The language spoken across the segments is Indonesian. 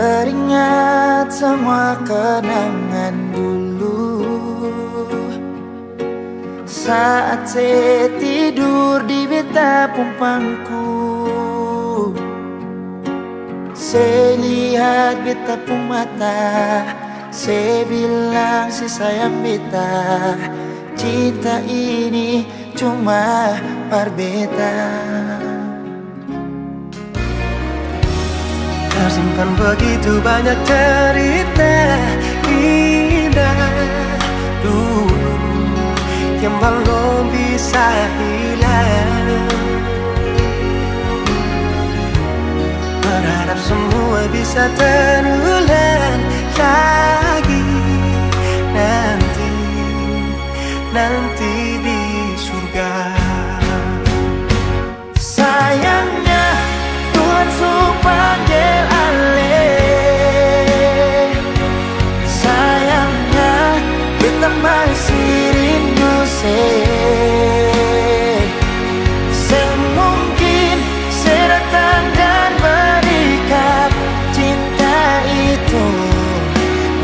Teringat semua kenangan dulu saat saya tidur di betapung pangku. Saya lihat betapung mata, saya bilang si sayang beta, cinta ini cuma parbeta. Tersimpan begitu banyak cerita indah dulu yang belum bisa hilang. Berharap semua bisa terulang lagi nanti di surga. Sayangnya Tuhan suruh panggil alih. Sayangnya kita masih rindu semungkin saya datang dan berikan cinta itu.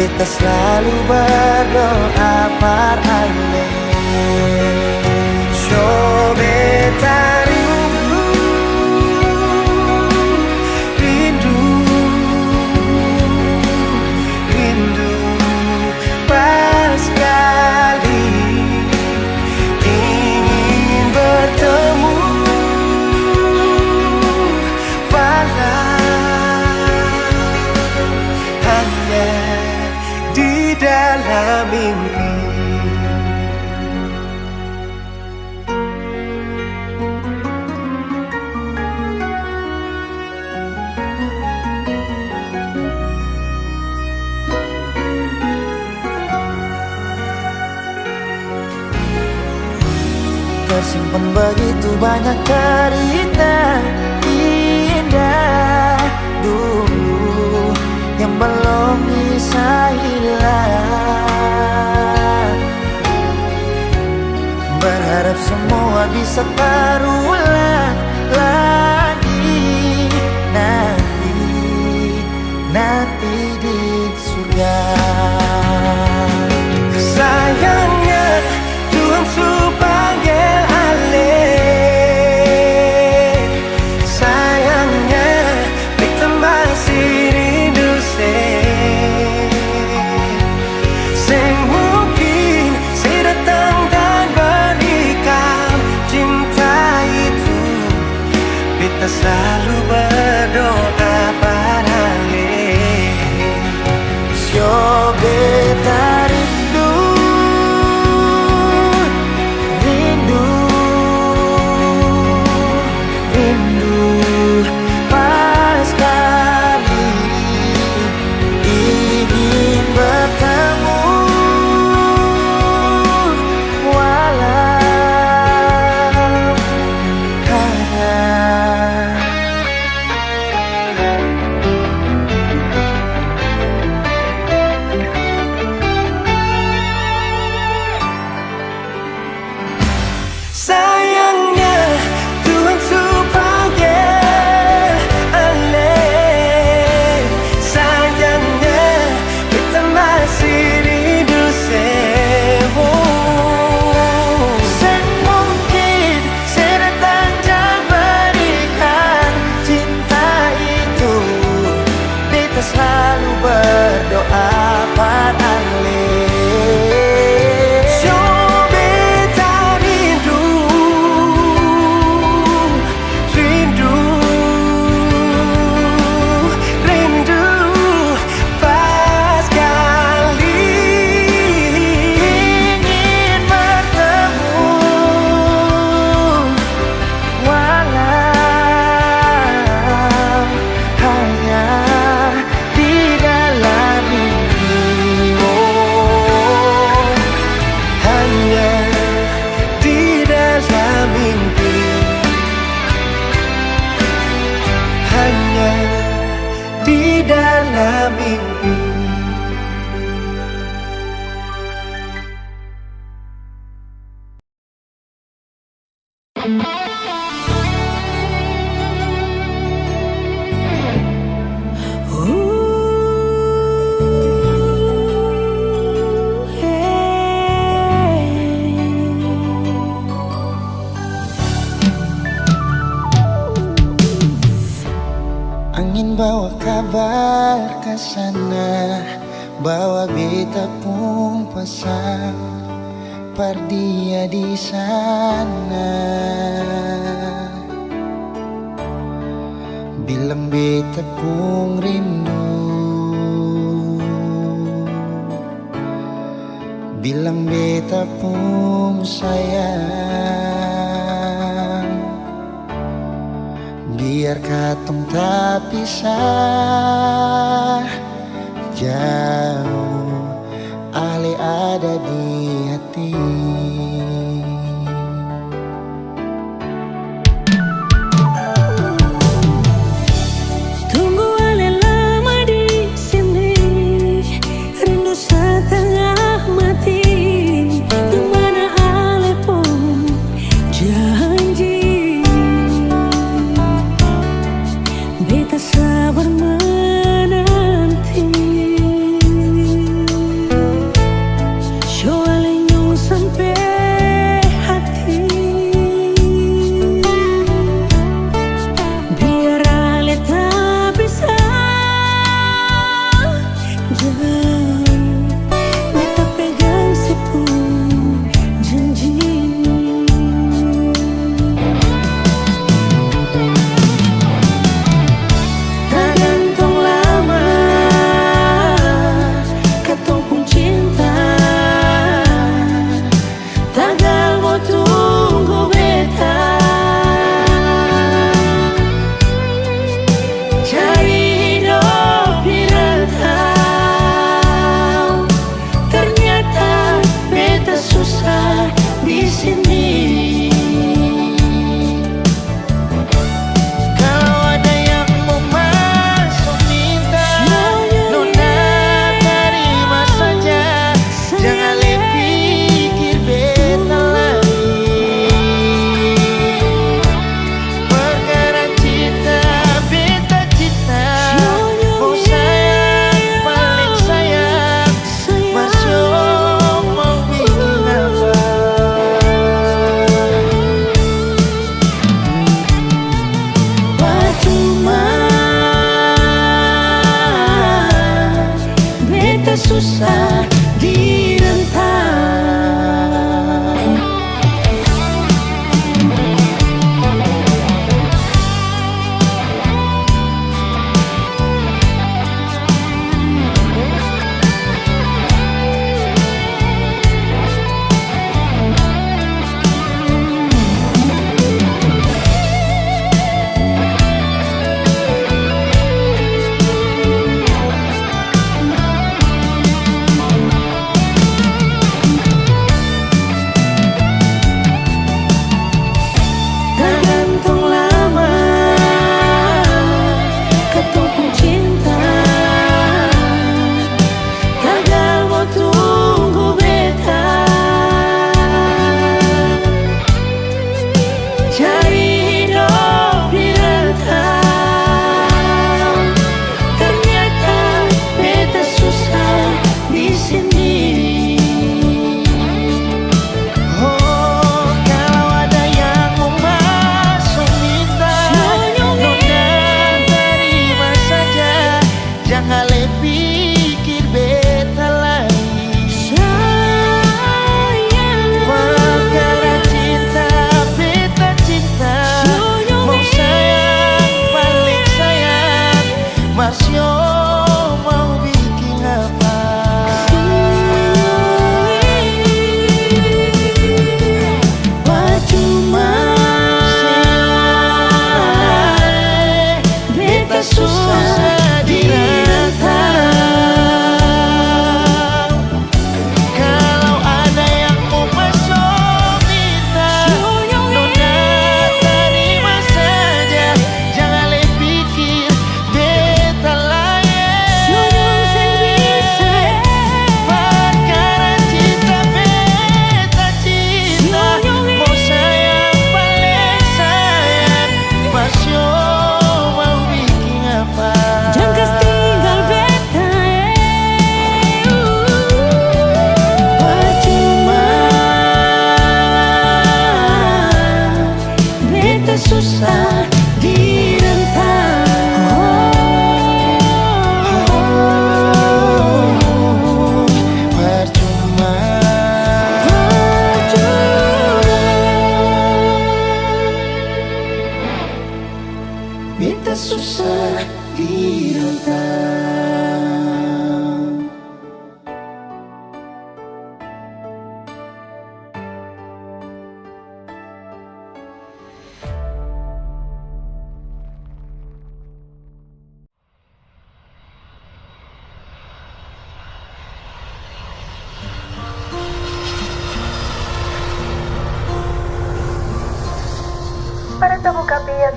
Beta selalu berdoa par alih. So beta rindu pas sekali ingin bertemu, walau hanya di dalam mimpi. Tersimpan begitu banyak cerita indah dulu yang belum bisa hilang. Berharap semua bisa terulang lagi nanti di surga. Sayangnya Tuhan suruh panggil alih. Sayangnya kita masih rindu mungkin saya datang dan berikan cinta itu. Kita selalu berdoa pada alih. So beta rindu pas sekali ingin bertemu, walau sayangnya Tuhan suruh panggil alih. Sayangnya kita masih rindu semungkin saya datang dan berikan cinta itu. Beta selalu berdoa pada alih. Di dalam kabar kasana bahwa beta pun pasang pardia di sana. Bilang beta pun rindu, bilang beta pun sayang. Biar katong tak pisah jauh, Ale ada di hati. Tunggu Ale lama di sini, rindu setengah mati. Kemana Ale pun janji, beta sabar menanti. Soalnya nyong sampai hati, biar Ale tak bisa jauh, beta pegang sepuluh janji. Tak gantung lama katong pun cinta, tagal mo tunggu beta. Cari hidup di rantau, ternyata beta susah di sini. Kalau ada yang mau masuk minta, nona terima saja. Jangan le pikir beta lagi. Perkara cinta, beta cinta. Mau sayang, paling sayang. Masuk mau bikin apa? Percuma beta susah di rantau.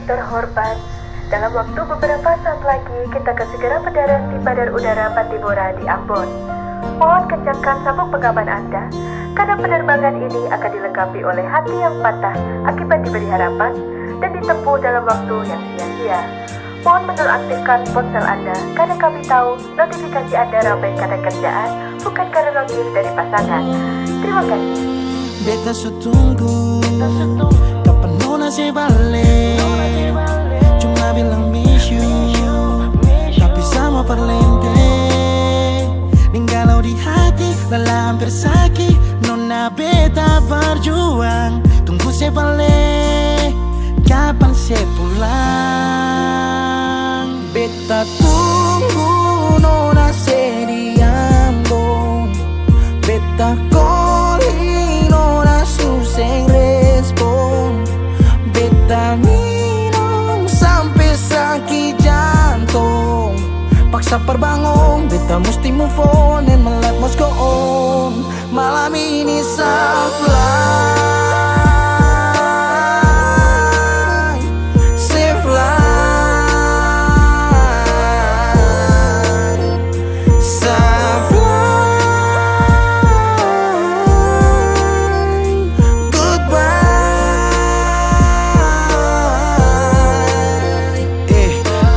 terhormat, dalam waktu beberapa saat lagi kita akan segera mendarat di Bandar Udara Pattimura di Ambon. Mohon kencangkan sabuk pengaman Anda, karena penerbangan ini akan dilengkapi oleh hati yang patah akibat diberi harapan dan ditempuh dalam waktu yang sia-sia. Mohon menonaktifkan ponsel Anda, karena kami tahu notifikasi Anda ramai karena kerjaan, bukan karena notif dari pasangan. Terima kasih. Beta sutunggu kapan nona se balik. Cuma bilang miss you, tapi sama perlente. Ninggalau di hati, lelah hampir sakit. Nona beta berjuang, tunggu se balik. Kapan se pulang? Beta tunggu nona se di Ambon. Beta calling nona suseng respon. Beta minum sampai sakit jantung. Paksa perbangun, beta mesti move on and my life must go on. Malam ini soft life, safe life, soft life, goodbye.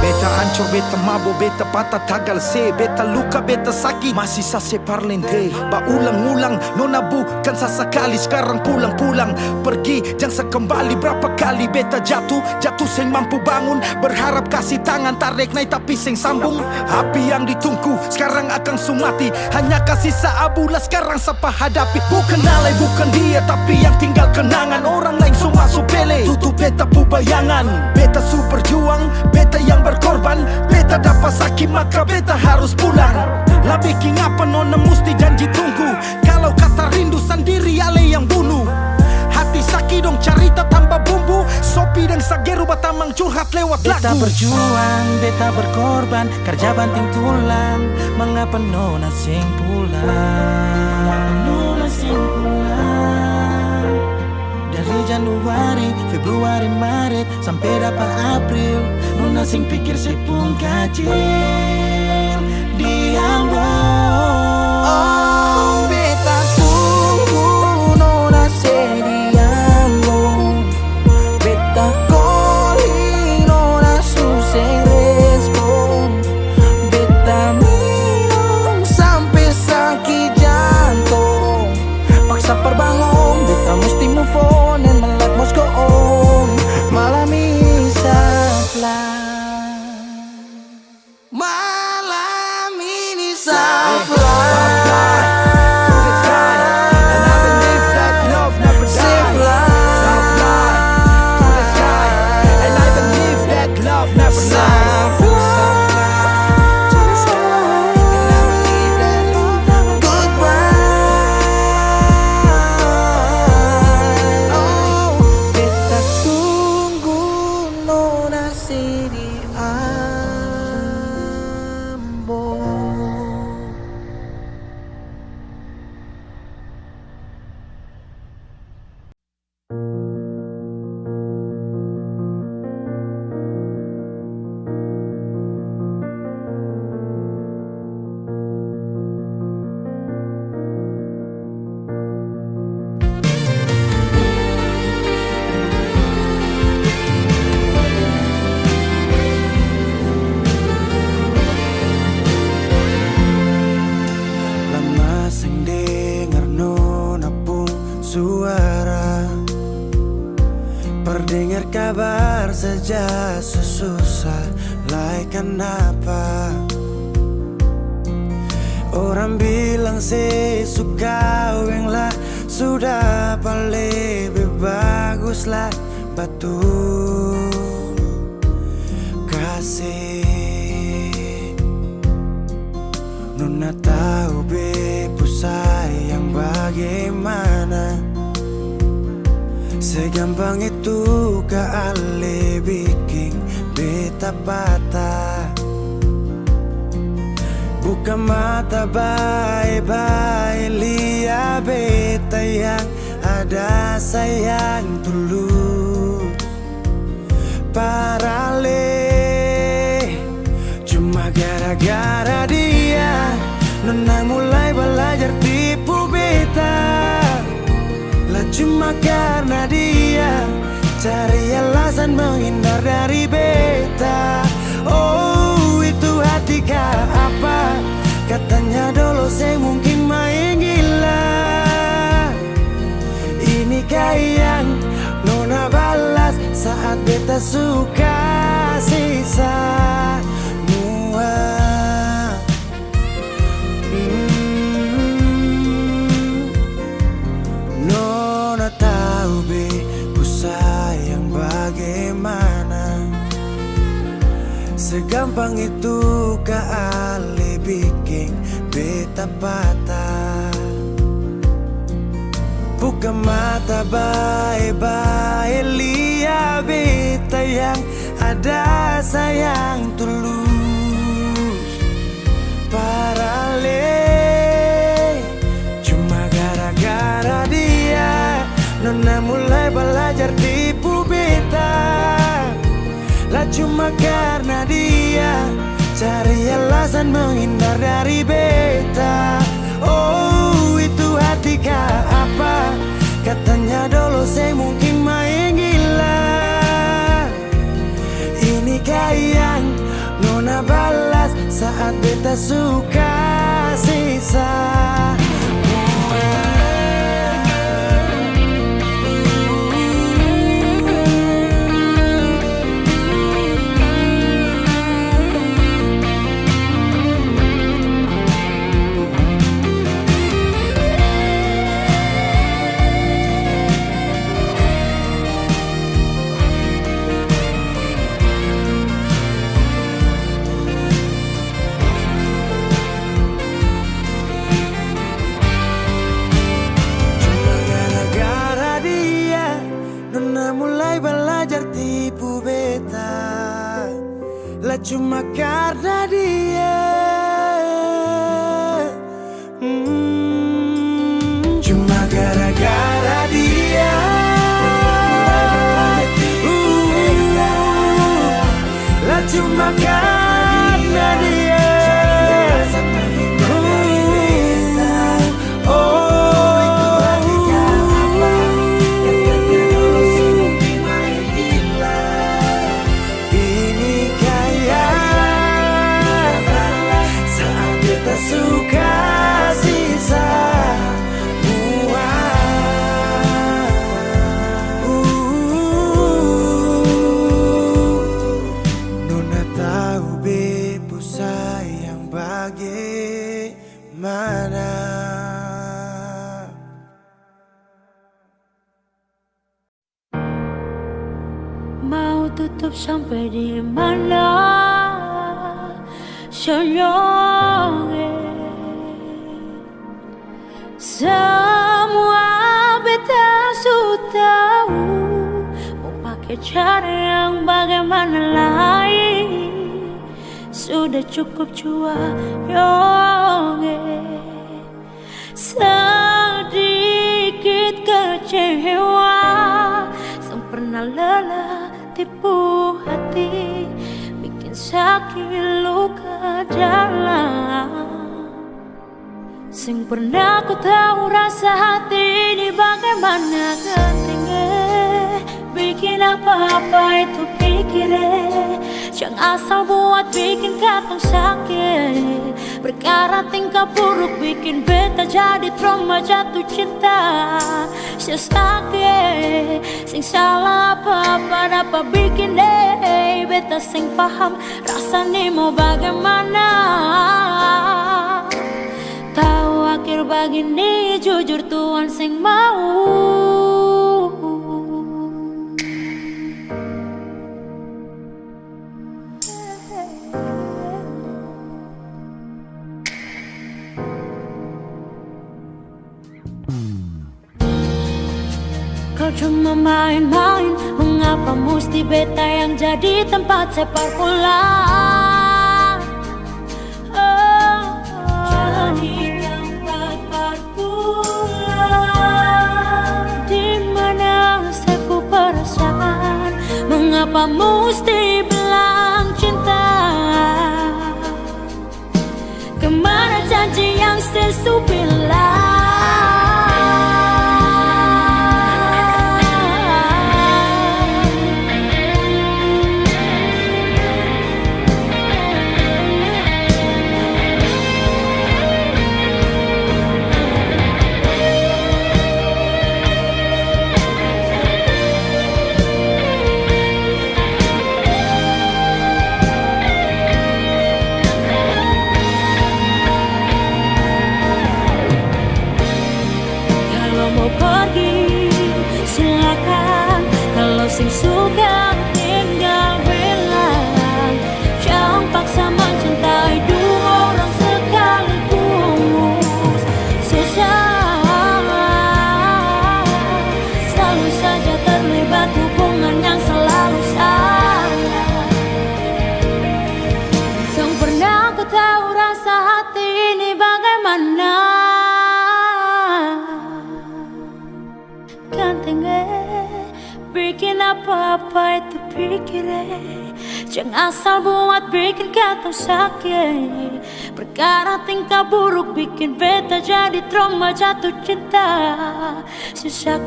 Beta hancur, beta mabuk, beta patah tagal se. Beta luka, beta sakit, masih sase parlente. Ulang-ulang, nona bukan sesekali. Sekarang pulang-pulang, pergi jangan sekembali. Berapa kali beta jatuh seng mampu bangun. Berharap kasih tangan, tarik naik tapi seng sambung. Api yang ditunggu, sekarang akan sumati. Hanya kasih seabulah, sekarang siapa hadapi. Bukan alay, bukan dia, tapi yang tinggal kenangan. Orang lain semua supele, tutup beta pu bayangan. Beta su berjuang, beta yang berkorban. Beta dapat sakit, maka beta harus pulang. Lah bikin apa nona mesti janji tunggu. Kalau kata rindu sendiri ale yang bunuh. Hati sakit dong cerita tambah bumbu. Sopi dan Sageru batamang curhat lewat lagu. Beta berjuang, beta berkorban, kerja banting tulang. Mengapa nona sing pulang? Nona sing pulang. Dari Januari, Februari, Maret sampai dapat April. Nona sing pikir sepung kacil di Ambon. Oh, beta tunggu nona se di Ambon. Beta calling nona suseng respon. Beta minum sampai sakit jantung. Paksa perbangun, beta mesti move on and my life must go on. Malam ini salah. Malam ini soft life, safe life, soft life, and I believe that love never lies. Perdengar kabar saja susah lai kenapa. Orang bilang saya suka weng lah, sudah paling lebih bagus lah. Betul kasih Nona tahu bepu sayang bagaimana. Segampang itu kali bikin beta patah. Buka mata baik-baik, lihat beta yang ada sayang tulus. parale. Cuma gara-gara dia Nona mulai belajar tipu beta. Lah cuma karena dia cari alasan menghindar dari beta. Oh itu hati kah apa? Katanya dulu saya mungkin main gila. Inikah yang Nona balas saat beta suka sisa mua. Nona tahu be ku sayang bagaimana. Segampang itu kali bikin beta patah. Buka mata baik-baik, lihat beta yang ada sayang tulus. Parale, cuma gara-gara dia Nona mulai belajar tipu beta. Lah cuma karena dia cari alasan menghindar dari beta. Oh itu hati kah apa? Katanya dulu saya mungkin main gila. Inikah yang Nona balas saat beta suka sisa. Cuma karena dia cuma gara-gara dia lah cuma karena dia tutup sampai di mana senyumnya. Semua beta sudah tahu, mau pakai cara yang bagaimana lagi. Sudah cukup jua yonge. Sedikit kecewa, sang pernah lelah tipu hati, bikin sakit luka dalam. Sing pernah ku tahu rasa hati ini bagaimana ketingge. Bikin apa-apa itu pikirnya, jangan asal buat bikin katong sakit. Perkara tingkah buruk bikin beta jadi trauma jatuh cinta. Saya sakit, sing salah apa-apa dapat bikin deh. Beta sing paham rasanya mau bagaimana. Tahu akhir begini jujur Tuhan sing mau. Kau cuma main-main, mengapa mesti beta yang jadi tempat sepak pulang? Jadi tempat berpulang, di mana sepu perasaan, mengapa Mengapa mesti bilang cinta? Kemana janji yang sesu bilang? Sing suka tinggal bilang, jangan paksa mencintai dua orang sekaligus. Susah, selalu saja terlibat hubungan yang selalu salah. Sang pernah ku tahu rasa hati ini bagaimana. Gantengnya bikin apa-apa itu pikirin, jangan asal buat bikin kata sakit. Perkara tingkah buruk bikin beta jadi trauma jatuh cinta. Susah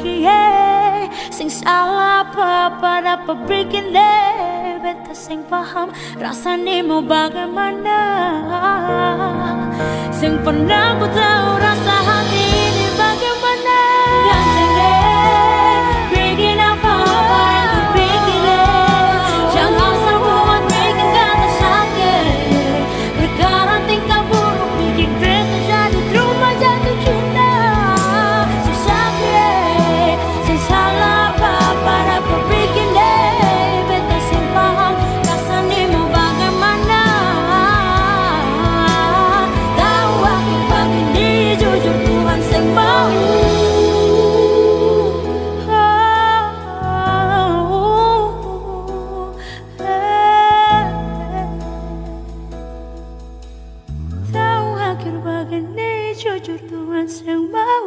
sing salah apa-apa dapat bikin deh beta sing paham rasanya mau bagaimana. Sing pernah ku tahu rasa hati ini bagaimana. Ganteng bikin apa-apa itu pikirin, jangan asal buat bikin kata sakit. Perkara tingkah buruk bikin beta jadi trauma jatuh cinta. Susah sing salah apa-apa dapat bikin deh beta sing paham rasanya mau bagaimana. Tahu aku begini jujur Tuhan sing mau. Jujur Tuhan yang mau.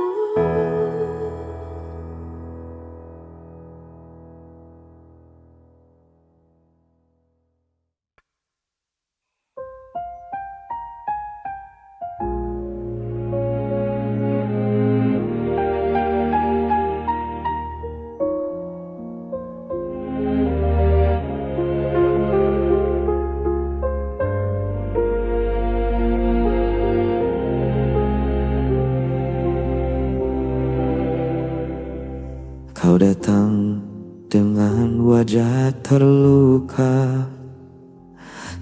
Kau datang dengan wajah terluka,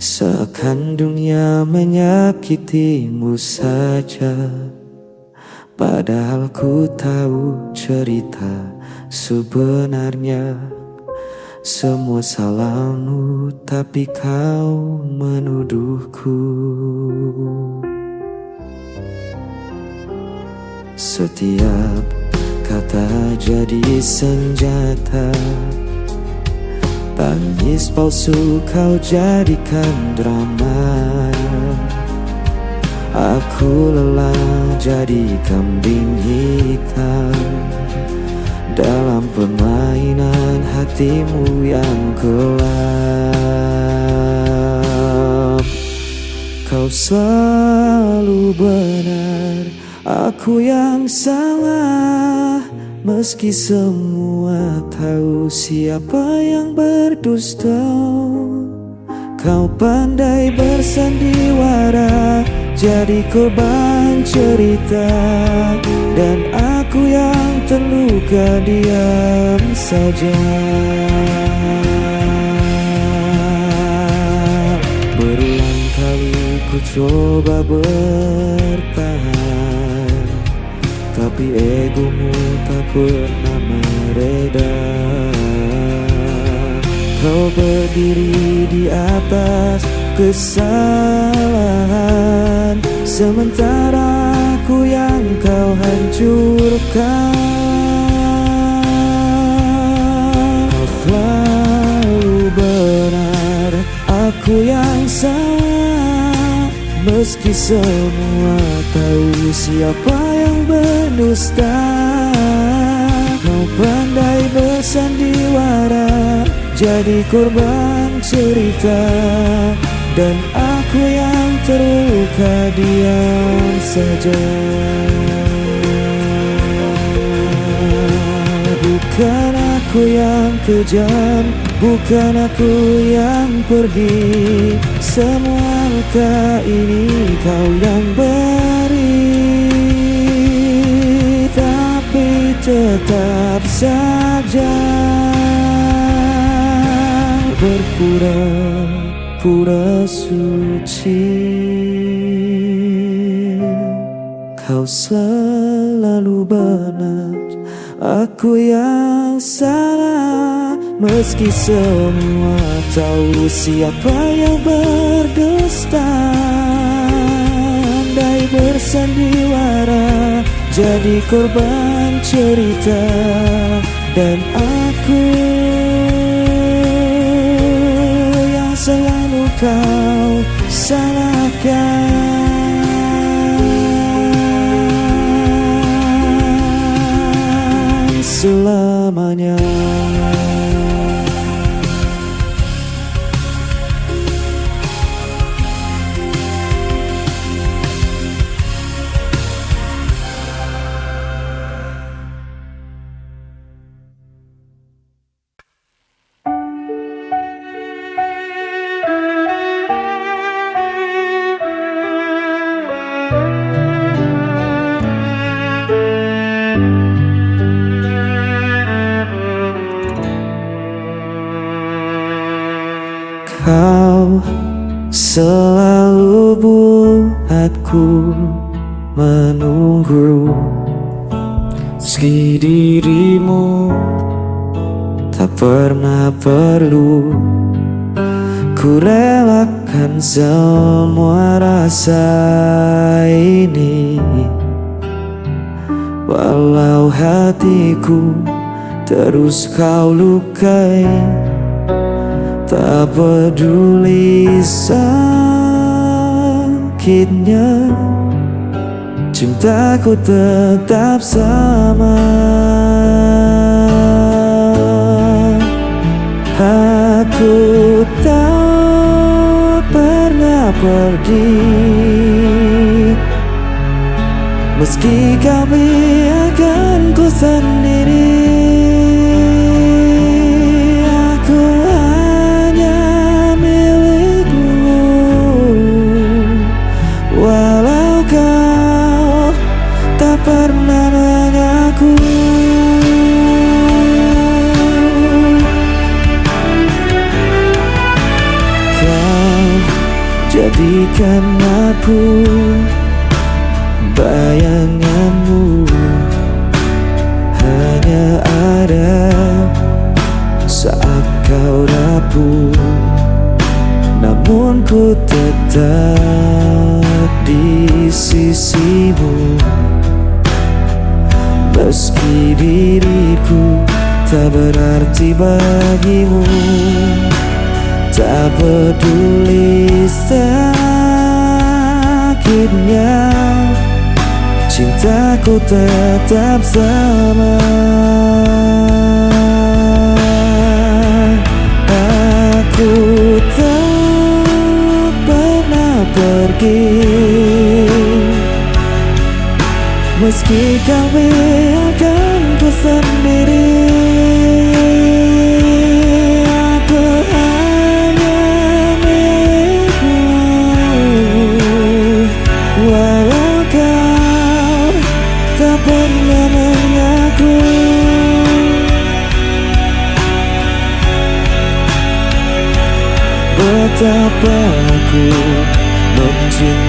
seakan dunia menyakitimu saja. Padahal ku tahu cerita sebenarnya. Semua salahmu tapi kau menuduhku. Setiap kata jadi senjata, tangis palsu kau jadikan drama. Aku lelah jadi kambing hitam dalam permainan hatimu yang gelap. Kau selalu benar, aku yang salah. Meski semua tahu siapa yang berdusta, kau pandai bersandiwara, jadi korban cerita. Dan aku yang terluka diam saja. Berulang kali ku coba bertahan, tapi egomu tak pernah mereda. Kau berdiri di atas kesalahan, sementara aku yang kau hancurkan. Kau selalu benar, aku yang salah. Meski semua tahu siapa yang berdusta, kau pandai bersandiwara, jadi korban cerita, dan aku yang terluka diam saja. Bukan aku yang kejam, bukan aku yang pergi, semua luka ini kau yang beri. Tapi tetap saja berpura-pura suci. Kau selalu benar, aku yang salah. Meski semua tahu siapa yang berdusta, andai bersandiwara jadi korban cerita, dan aku yang selalu kau salahkan selamanya. Kau selalu buatku menunggu, meski dirimu tak pernah perlu. Ku relakan semua rasa ini, walau hatiku terus kau lukai. Tak peduli sakitnya, cintaku tetap sama. Aku tak pernah pergi, meski kau biarkan ku sendiri. Pernah mengaku kau jadikan aku bayanganmu, hanya ada saat kau rapuh, namun ku tetap di sisimu. Meski diriku tak berarti bagimu, tak peduli sakitnya, cintaku tetap sama. Aku tak pernah pergi, meski kau biarkan ku sendiri. Aku hanya milikmu, walau kau tak pernah mengaku. Betapa aku mencintaimu,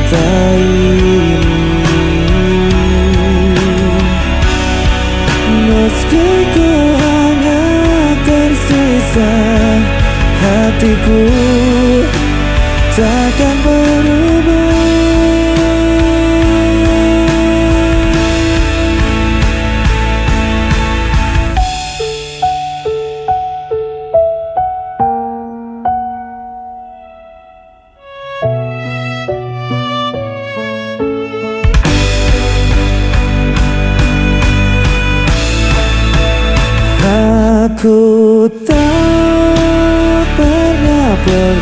meski ku hanya tersisa, hatiku takkan berubah.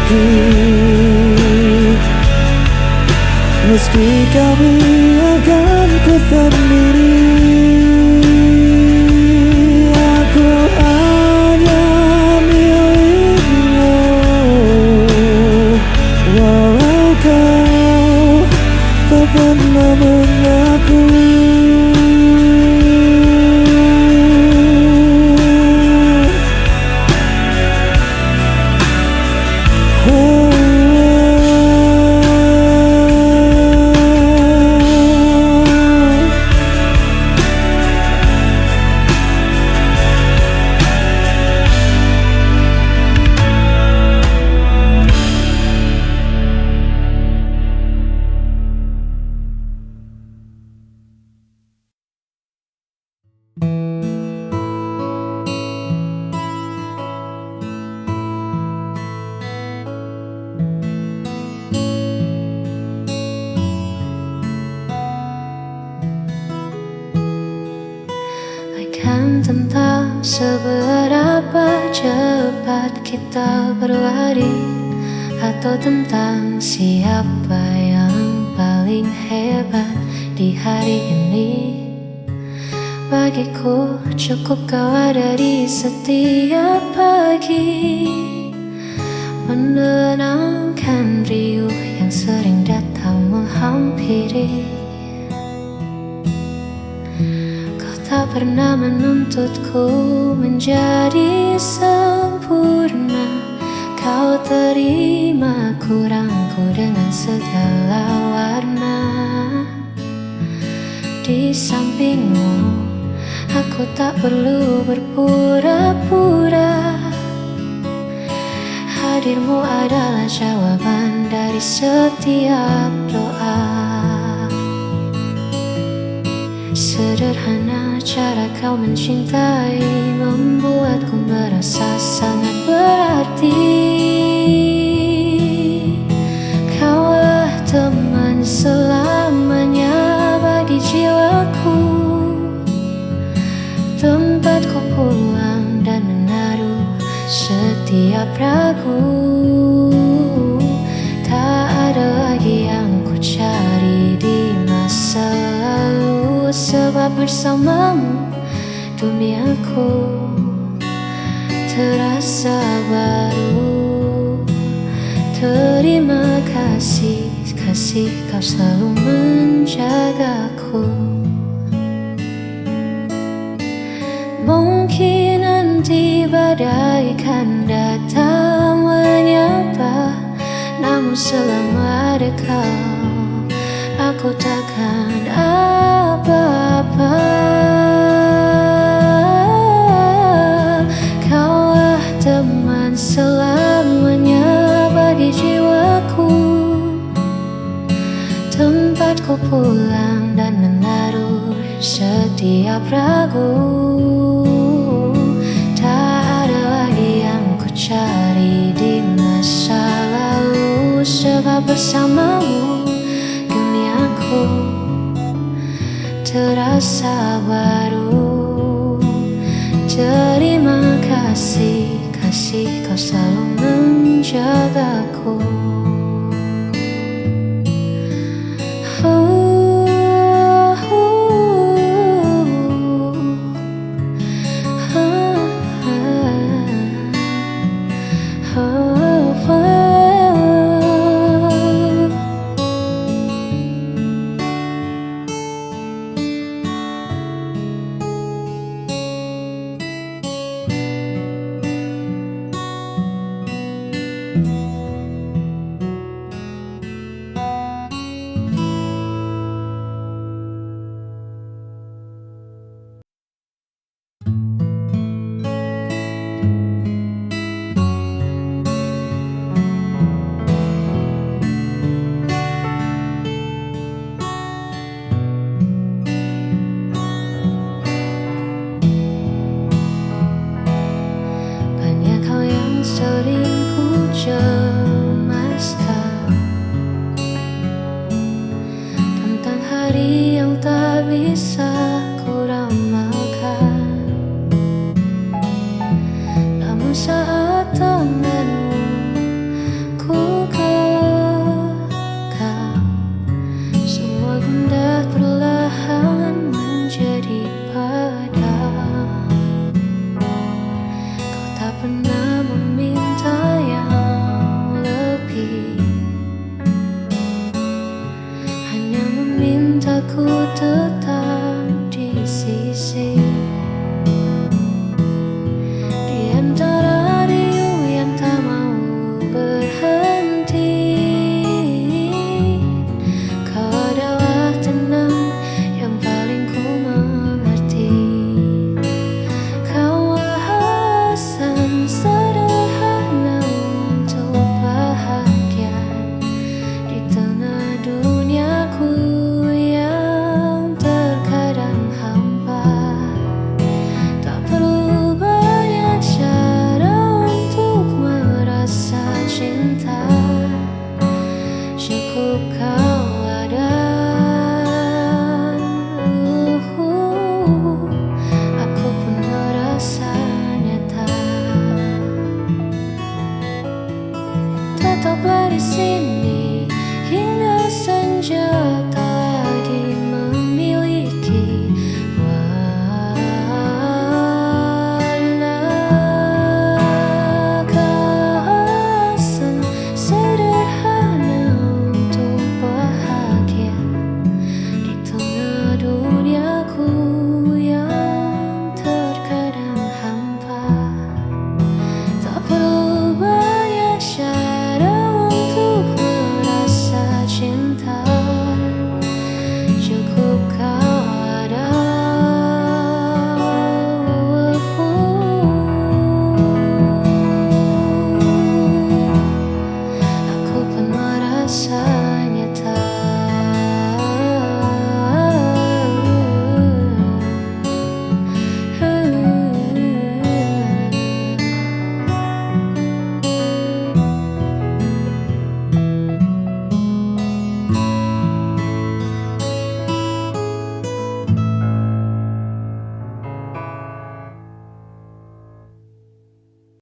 pergi. Meski kami akan ku sendiri, aku hanya milikmu. Walau kau tak pernah mengaku. Bukan tentang seberapa cepat kita berlari, atau tentang siapa yang paling hebat di hari ini. Bagiku cukup kau ada di setiap pagi, menenangkan riuh yang sering datang menghampiri. Tak pernah menuntutku menjadi sempurna. Kau terima kurangku dengan segala warna. Di sampingmu, aku tak perlu berpura-pura. Hadirmu adalah jawaban dari setiap doa. Sederhana cara kau mencintai, membuatku merasa sangat berarti. Kaulah teman selamanya bagi jiwaku, tempatku pulang dan menaruh setiap ragu. Tak ada lagi yang ku cari di masa lalu, sebab bersamamu duniaku terasa baru. Terima kasih, kasih kau selalu menjagaku. Mungkin nanti badai kan datang menyapa, namun selama ada kau, aku takkan apa-apa. Kaulah teman selamanya bagi jiwaku, tempatku pulang dan menaruh setiap ragu. Tak ada lagi yang ku cari di masa lalu, sebab bersamamu duniaku terasa baru. Terima kasih, kasih kau selalu menjagaku. aku tetap di sisi. Di antara riuh yang tak mau berhenti, kau adalah tenang yang paling ku mengerti. Kau alasan sederhana untuk bahagia di tengah duniaku yang terkadang hampa. Tak perlu banyak cara untuk merasa cinta, cukup kau ada. Aku pun merasa nyata. Tetaplah di sini hingga senja tadi memiliki warna kehasan sederhana untuk bahagia di tengah duniaku yang terkadang hampa. Tak perlu banyak cara untuk merasa cinta, cukup kau